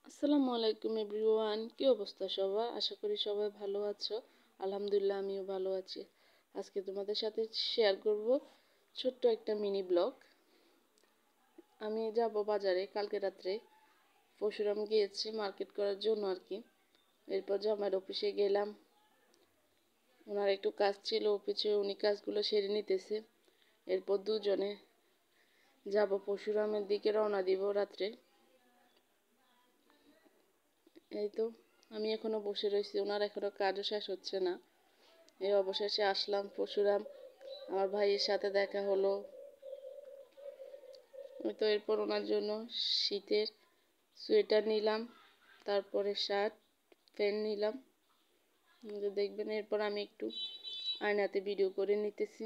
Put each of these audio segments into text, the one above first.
আসসালামু আলাইকুম এভরিওয়ান, কি অবস্থা সবার? আশা করি সবাই ভালো আছো। আলহামদুলিল্লাহ আমিও ভালো আছি। আজকে তোমাদের সাথে শেয়ার করব ছোট্ট একটা মিনি ব্লগ। আমি যাব বাজারে, কালকে রাত্রে পরশুরাম গিয়েছি মার্কেট করার জন্য আর কি। এরপর জামাইয়ের অফিসে গেলাম, ওনার একটু কাজ ছিল অফিসে, উনি কাজগুলো সেরে নিতেছে। এরপর দুজনে যাব পরশুরামের দিকে, রওনা দিব রাত্রে। এই তো আমি এখনো বসে রয়েছি, ওনার এখনো কাজও শেষ হচ্ছে না। এই অবশেষে আসলাম পরশুরাম, আমার ভাইয়ের সাথে দেখা হলো। আমি তো এরপর ওনার জন্য শীতের সোয়েটার নিলাম, তারপরে শার্ট প্যান্ট নিলাম। দেখবেন এরপর আমি একটু আয়নাতে ভিডিও করে নিতেছি,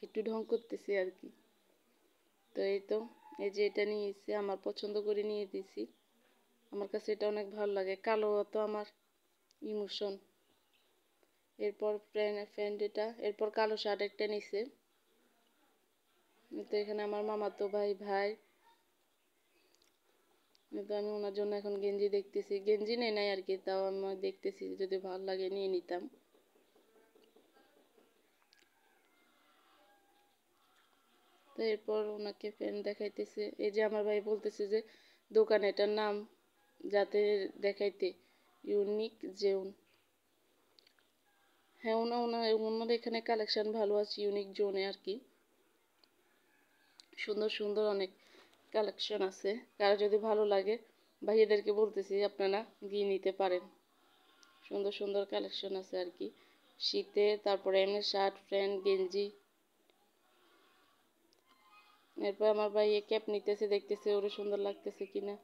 একটু ঢং করতেছি আর কি। তো এই যে এটা নিয়েছি, আমার পছন্দ করে নিয়ে দিয়েছি। আমার কাছে এটা অনেক ভালো লাগে, কালো তো আমার ইমোশন। এরপর প্যান্ট এটা, এরপর কালো শার্ট একটা নিছে। তো এখানে আমার মামাতো ভাই তো আমি ওনার জন্য এখন গেঞ্জি দেখতেছি, গেঞ্জি নেই নাই আর কি, তাও আমি দেখতেছি যদি ভালো লাগে নিয়ে নিতাম। তো এরপর ওনাকে প্যান্ট দেখাইতেছে। এই যে আমার ভাই বলতেছে যে দোকানে এটার নাম যাতে দেখাইতে, ইউনিক জোন। হ্যাঁ, ওনার এখানে কালেকশন ভালো আছে ইউনিক জোনে আর কি। সুন্দর সুন্দর অনেক কালেকশন আছে, কারো যদি ভালো লাগে ভাইয়াদেরকে বলতেছি আপনারা গিয়ে নিতে পারেন। সুন্দর সুন্দর কালেকশন আছে আর কি শীতে। তারপরে এমনি শার্ট প্যান্ট গেঞ্জি। এরপর আমার ভাই ক্যাপ নিতেছে, দেখতেছে ওরে সুন্দর লাগতেছে কিনা।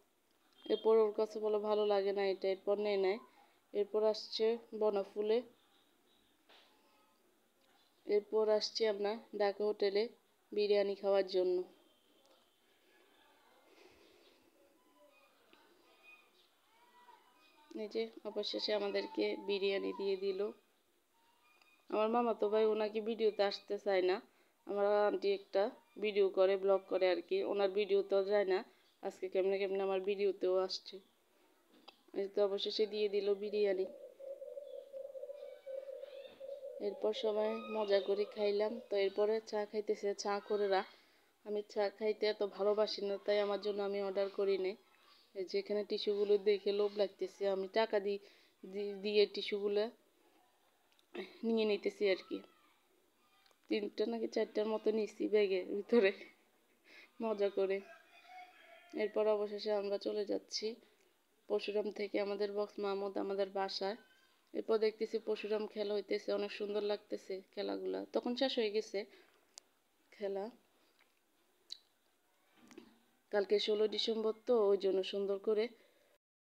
এরপর ওর কাছে বলে ভালো লাগে না এটা, এরপর নেয় নাই। এরপর আসছে বনফুলে। এরপর আসছি আমরা ঢাকা হোটেলে বিরিয়ানি খাওয়ার জন্য। এই যে অবশেষে আমাদেরকে বিরিয়ানি দিয়ে দিল। আমার মামাতো ভাই ওনাকে ভিডিওতে আসতে চায় না। আমার আন্টি একটা ভিডিও করে, ব্লগ করে আর কি, ওনার ভিডিওতেও যায় না। আজকে কেমনে কেমনে আমার ভিডিওতেও আসছে। এই তো অবশেষে দিয়ে দিল বিরিয়ানি। এরপর সবাই মজা করে খাইলাম। তো এরপরে চা খাইতেছে, চা করে রাখ। আমি চা খাইতে এত ভালোবাসি না, তাই আমার জন্য আমি অর্ডার করি নাই। যেখানে টিস্যুগুলো দেখে লোভ লাগতেছে, আমি টাকা দিয়ে টিস্যুগুলো নিয়ে নিতেছি আর কি। 3টা নাকি 4টার মতো নিচ্ছি ব্যাগের ভিতরে মজা করে। এরপর অবশেষে আমরা চলে যাচ্ছি পরশুরাম থেকে আমাদের বক্স মাহমুদ আমাদের বাসায়। এরপর দেখতেছি পরশুরাম খেলা হইতেছে, অনেক সুন্দর লাগতেছে খেলাগুলা। তখন শেষ হয়ে গেছে খেলা, কালকে 16 ডিসেম্বর তো ওই জন্য সুন্দর করে